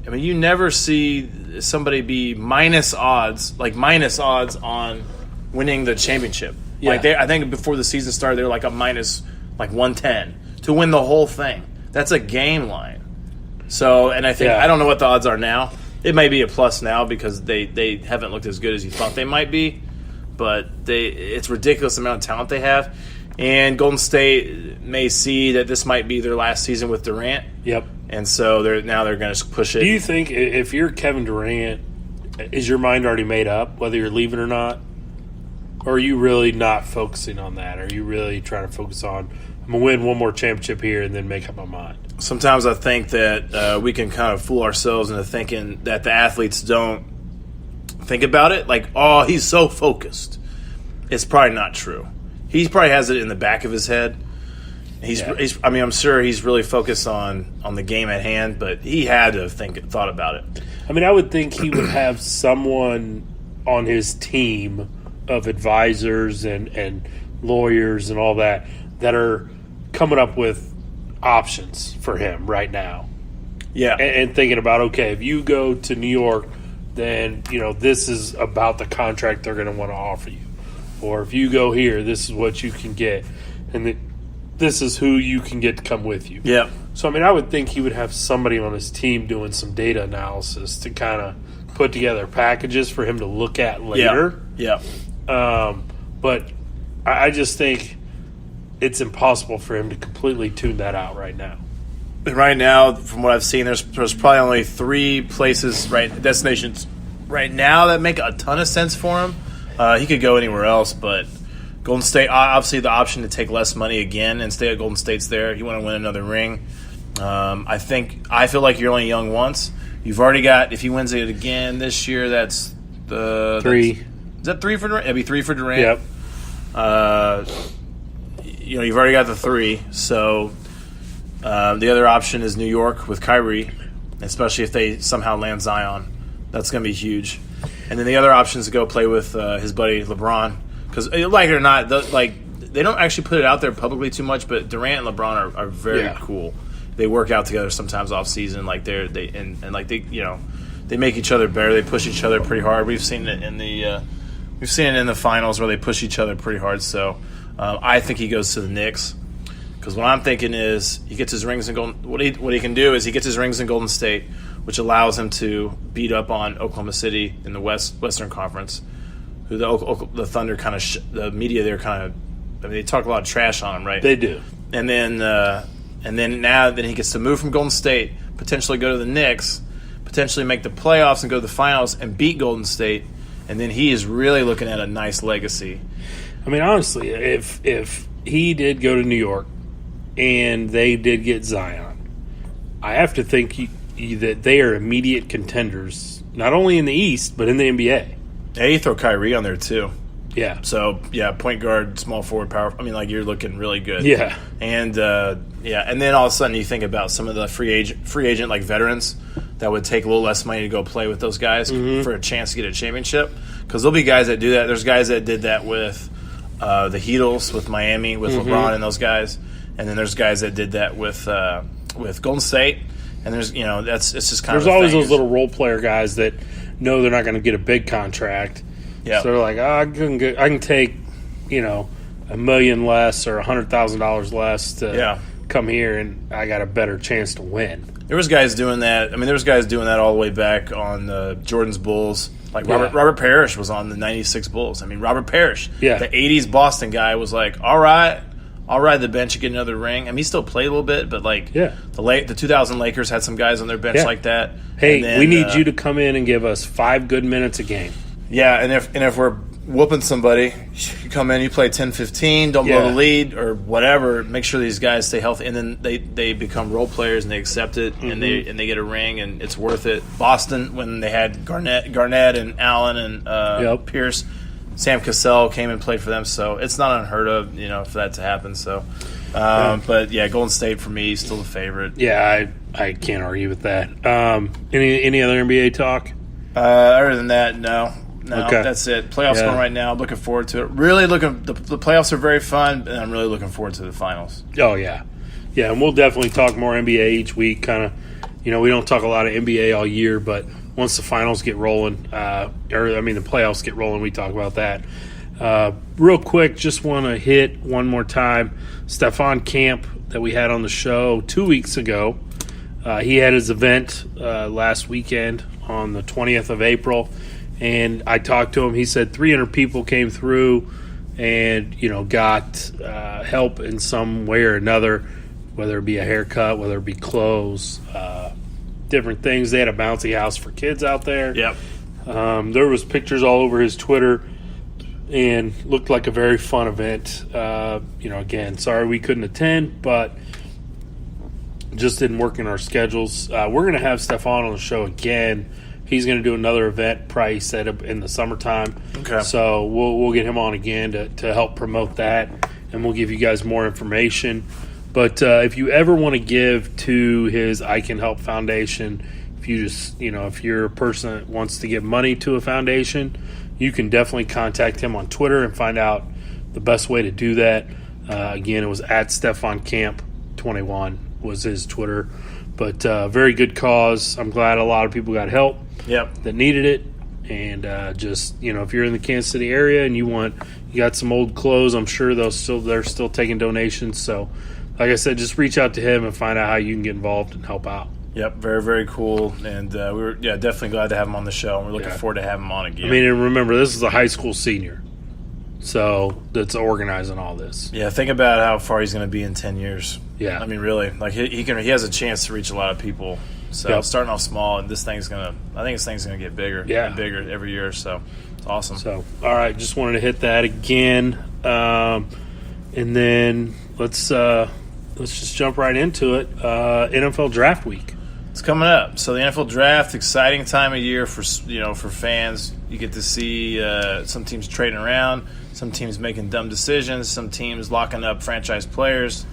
I mean, you never see somebody be minus odds on winning the championship. Yeah. I think before the season started, they were like a minus 110 to win the whole thing. That's a game line. So, and I think I don't know what the odds are now. It may be a plus now because they haven't looked as good as you thought they might be, but it's ridiculous amount of talent they have. And Golden State may see that this might be their last season with Durant. Yep. And so they're going to push it. Do you think if you're Kevin Durant, is your mind already made up whether you're leaving or not? Or are you really not focusing on that? Are you really trying to focus on, I'm going to win one more championship here and then make up my mind? Sometimes I think that we can kind of fool ourselves into thinking that the athletes don't think about it. Like, oh, he's so focused. It's probably not true. He probably has it in the back of his head. I'm sure he's really focused on the game at hand, but he had to thought about it. I mean, I would think he would have someone on his team of advisors and lawyers and all that are coming up with options for him right now. Yeah. And thinking about, okay, if you go to New York, then, this is about the contract they're going to want to offer you. Or if you go here, this is what you can get. And this is who you can get to come with you. Yeah. So, I mean, I would think he would have somebody on his team doing some data analysis to kind of put together packages for him to look at later. Yeah. But I just think it's impossible for him to completely tune that out right now. Right now, from what I've seen, there's probably only 3 destinations right now that make a ton of sense for him. He could go anywhere else, but Golden State, obviously the option to take less money again and stay at Golden State's there. You want to win another ring. I feel like you're only young once. You've already got, if he wins it again this year, that's 3. Is that 3 for Durant? It'd be 3 for Durant. Yep. You've already got the 3. So the other option is New York with Kyrie, especially if they somehow land Zion. That's going to be huge. And then the other option is to go play with his buddy LeBron. Because, like it or not, they don't actually put it out there publicly too much, but Durant and LeBron are very cool. They work out together sometimes off season, like they make each other better. They push each other pretty hard. We've seen it in the finals where they push each other pretty hard. So I think he goes to the Knicks. Because what I'm thinking is he gets his rings in Golden. What he can do is he gets his rings in Golden State, which allows him to beat up on Oklahoma City in the Western Conference, who the Thunder the media there they talk a lot of trash on him, right? They do. And then now he gets to move from Golden State, potentially go to the Knicks, potentially make the playoffs and go to the finals and beat Golden State, and then he is really looking at a nice legacy. I mean, honestly, if he did go to New York and they did get Zion, I have to think that they are immediate contenders, not only in the East, but in the NBA. Yeah, you throw Kyrie on there too. Yeah. So, point guard, small forward, power. I mean, you're looking really good. Yeah. And, and then all of a sudden you think about some of the free agent like veterans that would take a little less money to go play with those guys for a chance to get a championship. Because there'll be guys that do that. There's guys that did that with the Heatles, with Miami, with LeBron and those guys. And then there's guys that did that with Golden State. And there's, it's just kind of. There's always those little role player guys that know they're not going to get a big contract. Yeah. So they're like, I can take, $1 million less or $100,000 less to come here, and I got a better chance to win. There was guys doing that. I mean, there was guys doing that all the way back on Jordan's Bulls. Like Robert Parrish was on the '96 Bulls. I mean, Robert Parrish, the '80s Boston guy, was like, all right, I'll ride the bench and get another ring. I mean, he still played a little bit, but the 2000 Lakers had some guys on their bench like that. Hey, then, we need you to come in and give us 5 good minutes a game. Yeah, and if we're whooping somebody, you come in, you play 10-15, don't blow the lead or whatever. Make sure these guys stay healthy, and then they become role players and they accept it and they get a ring and it's worth it. Boston, when they had Garnett and Allen and Pierce, Sam Cassell came and played for them, so it's not unheard of, for that to happen. So, but Golden State for me is still the favorite. Yeah, I can't argue with that. Any other NBA talk? Other than that, no. Okay. That's it. Playoffs going right now. I'm looking forward to it. Really the playoffs are very fun, and I'm really looking forward to the finals. Oh yeah, and we'll definitely talk more NBA each week. Kind of, we don't talk a lot of NBA all year, but once the finals get rolling, the playoffs get rolling, we talk about that. Real quick, just want to hit one more time Stefan Camp that we had on the show 2 weeks ago. He had his event last weekend on the 20th of April, and I talked to him. He said 300 people came through and, got help in some way or another, whether it be a haircut, whether it be clothes, different things. They had a bouncy house for kids out there. Yep. There was pictures all over his Twitter and looked like a very fun event. Again, sorry we couldn't attend, but just didn't work in our schedules. We're going to have Stefan on the show again. He's going to do another event probably set up in the summertime. Okay. So we'll get him on again to help promote that, and we'll give you guys more information. But if you ever want to give to his I Can Help Foundation, if you just, if you're a person that wants to give money to a foundation, you can definitely contact him on Twitter and find out the best way to do that. Again, it was at Stefan Camp 21 was his Twitter. But very good cause. I'm glad a lot of people got help that needed it. And if you're in the Kansas City area and you got some old clothes, I'm sure they're still taking donations. So, like I said, just reach out to him and find out how you can get involved and help out. Yep, very, very cool. And we were definitely glad to have him on the show. And we're looking forward to having him on again. And remember, this is a high school senior. So that's organizing all this. Yeah, think about how far he's going to be in 10 years. Yeah. Really, like he has a chance to reach a lot of people. So starting off small, and I think this thing's gonna get bigger and bigger every year. So it's awesome. So all right, just wanted to hit that again, and then let's just jump right into it. NFL Draft Week. It's coming up. So the NFL Draft, exciting time of year for fans. You get to see some teams trading around, some teams making dumb decisions, some teams locking up franchise players.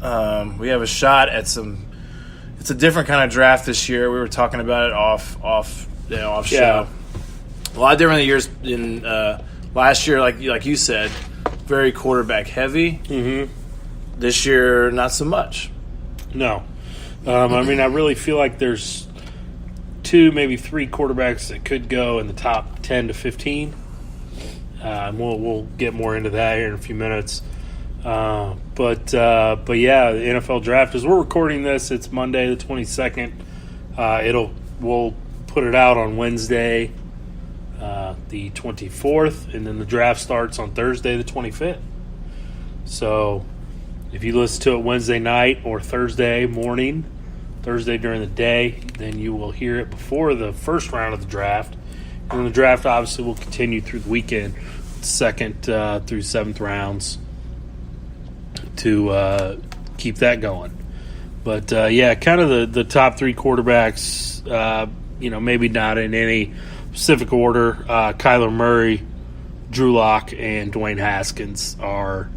We have a shot at some. It's a different kind of draft this year. We were talking about it off show. A lot different than years in last year. Like you said, very quarterback heavy. Mm-hmm. This year, not so much. No, I really feel like there's 2, maybe 3 quarterbacks that could go in the top 10 to 15. We'll get more into that here in a few minutes. But yeah, the NFL Draft, as we're recording this, it's Monday the 22nd. We'll put it out on Wednesday, the 24th, and then the draft starts on Thursday the 25th. So if you listen to it Wednesday night or Thursday morning, Thursday during the day, then you will hear it before the first round of the draft. And then the draft obviously will continue through the weekend, 2nd through 7th rounds, to keep that going. But kind of the top 3 quarterbacks, maybe not in any specific order. Kyler Murray, Drew Lock, and Dwayne Haskins are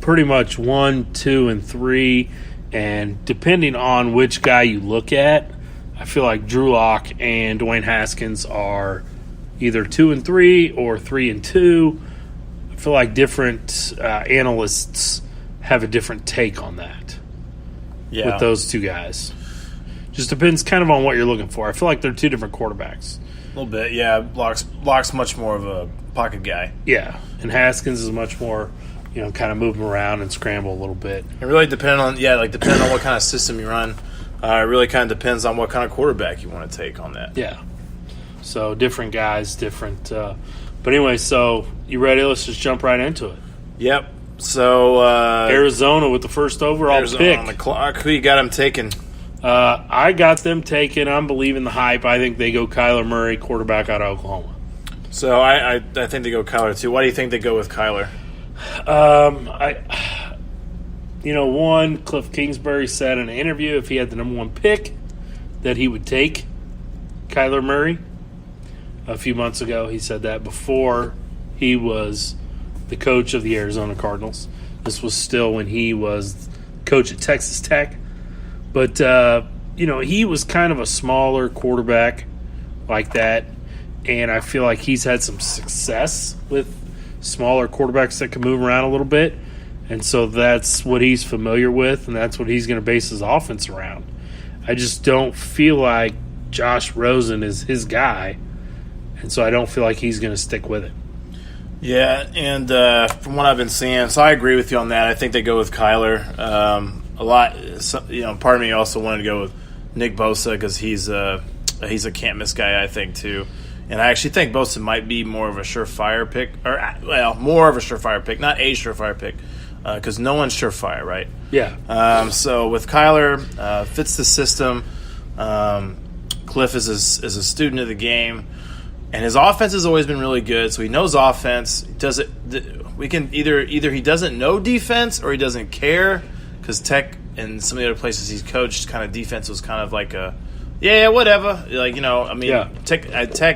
pretty much 1, 2, and 3. And depending on which guy you look at, I feel like Drew Lock and Dwayne Haskins are either 2 and 3 or 3 and 2. I feel like different analysts have a different take on that with those 2 guys. Just depends kind of on what you're looking for. I feel like they're 2 different quarterbacks. A little bit, yeah. Lock's much more of a pocket guy. Yeah, and Haskins is much more, kind of move him around and scramble a little bit. It really depending on what kind of system you run. It really kind of depends on what kind of quarterback you want to take on that. Yeah. So different guys, different. But anyway, so you ready? Let's just jump right into it. Yep. So Arizona with the first overall pick. On the clock. Who you got them taking? I got them taken. I'm believing the hype. I think they go Kyler Murray, quarterback out of Oklahoma. So I think they go Kyler too. Why do you think they go with Kyler? Cliff Kingsbury said in an interview if he had the number 1 pick that he would take Kyler Murray. A few months ago, he said that before he was the coach of the Arizona Cardinals. This was still when he was coach at Texas Tech. But, he was kind of a smaller quarterback like that, and I feel like he's had some success with smaller quarterbacks that can move around a little bit, and so that's what he's familiar with, and that's what he's going to base his offense around. I just don't feel like Josh Rosen is his guy, and so I don't feel like he's going to stick with it. Yeah, and from what I've been seeing, so I agree with you on that. I think they go with Kyler a lot. Part of me also wanted to go with Nick Bosa because he's a can't miss guy, I think, too. And I actually think Bosa might be more of a surefire pick, more of a surefire pick, not a surefire pick, because no one's surefire, right? Yeah. So with Kyler, fits the system. Cliff is a student of the game. And his offense has always been really good, so he knows offense. We can either he doesn't know defense or he doesn't care, because Tech and some of the other places he's coached, kind of defense was kind of like a whatever. Tech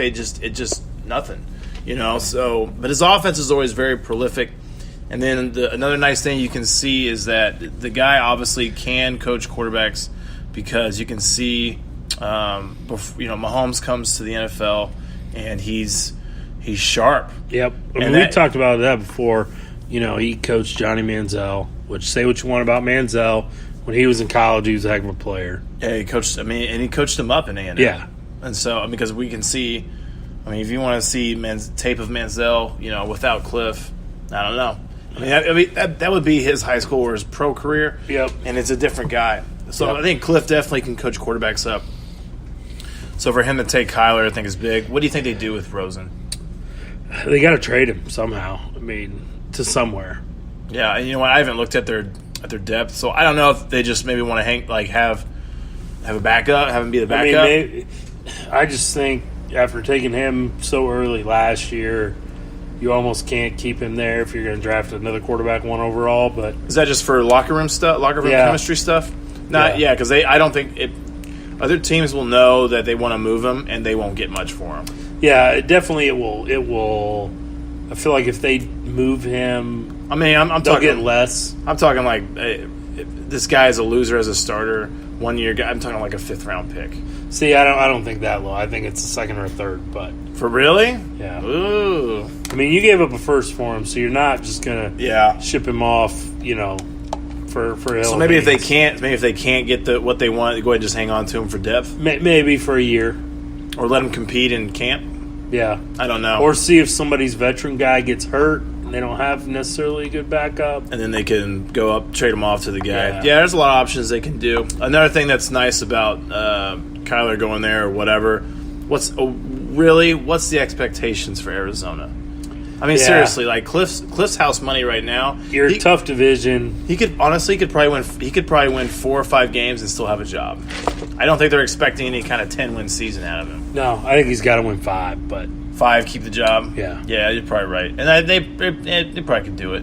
it's just nothing, So, but his offense is always very prolific. And then another nice thing you can see is that the guy obviously can coach quarterbacks, because you can see, Mahomes comes to the NFL. And he's sharp. Yep. We talked about that before. He coached Johnny Manziel, which, say what you want about Manziel, when he was in college, he was a heck of a player. Yeah, he coached him up in A&M. Yeah. And so, because we can see, if you want to see tape of Manziel, without Cliff, I don't know. That would be his high school or his pro career. Yep. And it's a different guy. So I think Cliff definitely can coach quarterbacks up. So for him to take Kyler, I think is big. What do you think they do with Rosen? They got to trade him somehow. To somewhere. Yeah, and I haven't looked at their depth, so I don't know if they just maybe want to have a backup, have him be the backup. I just think after taking him so early last year, you almost can't keep him there if you're going to draft another quarterback 1 overall. But is that just for locker room chemistry stuff? Because I don't think it. Other teams will know that they want to move him, and they won't get much for him. Yeah, it will. It will. I feel like if they move him, I'm they'll talking get less. I'm talking like this guy is a loser as a starter. 1 year guy. I'm talking like a 5th round pick. See, I don't think that low. I think it's a 2nd or 3rd. But for really, yeah. Ooh. You gave up a 1st for him, so you're not just gonna ship him off. For so maybe if they can't get what they want, go ahead and just hang on to him for depth. Maybe for a year, or let him compete in camp. Yeah, I don't know. Or see if somebody's veteran guy gets hurt and they don't have necessarily a good backup, and then they can go up, trade him off to the guy. Yeah, there's a lot of options they can do. Another thing that's nice about Kyler going there or whatever. What's the expectations for Arizona? Seriously, like Cliff's house money right now. You're a tough division. He could probably win 4 or 5 games and still have a job. I don't think they're expecting any kind of 10-win season out of him. No, I think he's got to win 5, but 5 keep the job. Yeah, you're probably right, and they probably could do it.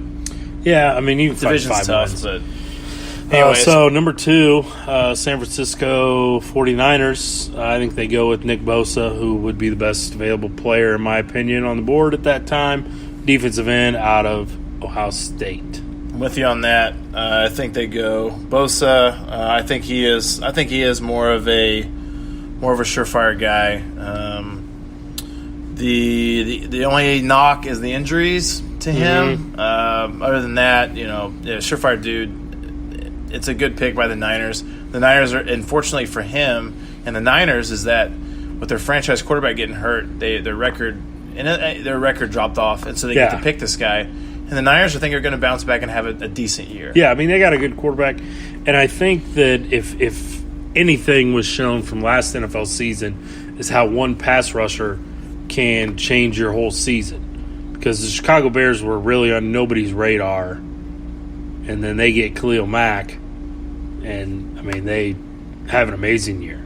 Yeah, you can division's find 5 tough, wins. but. Anyways. So number 2, San Francisco 49ers. I think they go with Nick Bosa, who would be the best available player, in my opinion, on the board at that time. Defensive end out of Ohio State. I'm with you on that. I think they go Bosa. I think he is more of a surefire guy. The only knock is the injuries to him. Other than that, surefire dude. It's a good pick by the Niners. The Niners are, unfortunately for him, and the Niners is that with their franchise quarterback getting hurt, their record dropped off, and so they get to pick this guy. And the Niners, I think, are going to bounce back and have a decent year. Yeah, they got a good quarterback, and I think that if anything was shown from last NFL season is how one pass rusher can change your whole season, because the Chicago Bears were really on nobody's radar, and then they get Khalil Mack. And, they have an amazing year.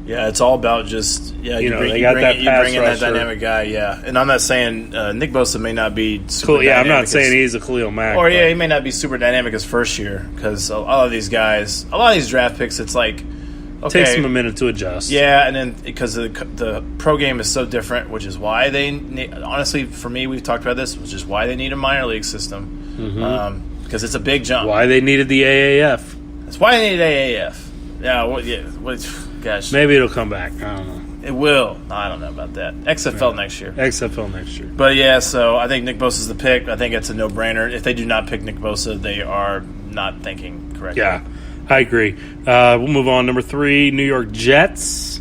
Yeah, it's all about just they got that pass bring in that dynamic guy, And I'm not saying Nick Bosa may not be super dynamic. I'm not saying he's a Khalil Mack. Or, he may not be super dynamic his first year, because a lot of these draft picks, it's like, okay. Takes them a minute to adjust. Yeah, and then because the pro game is so different, which is why honestly, for me, we've talked about this, which is why they need a minor league system. Because it's a big jump. Why they needed the AAF. That's why they need AAF. Gosh. Maybe it'll come back. I don't know. It will. No, I don't know about that. XFL next year. XFL next year. But, so I think Nick Bosa's the pick. I think it's a no-brainer. If they do not pick Nick Bosa, they are not thinking correctly. Yeah. I agree. We'll move on. Number 3, New York Jets.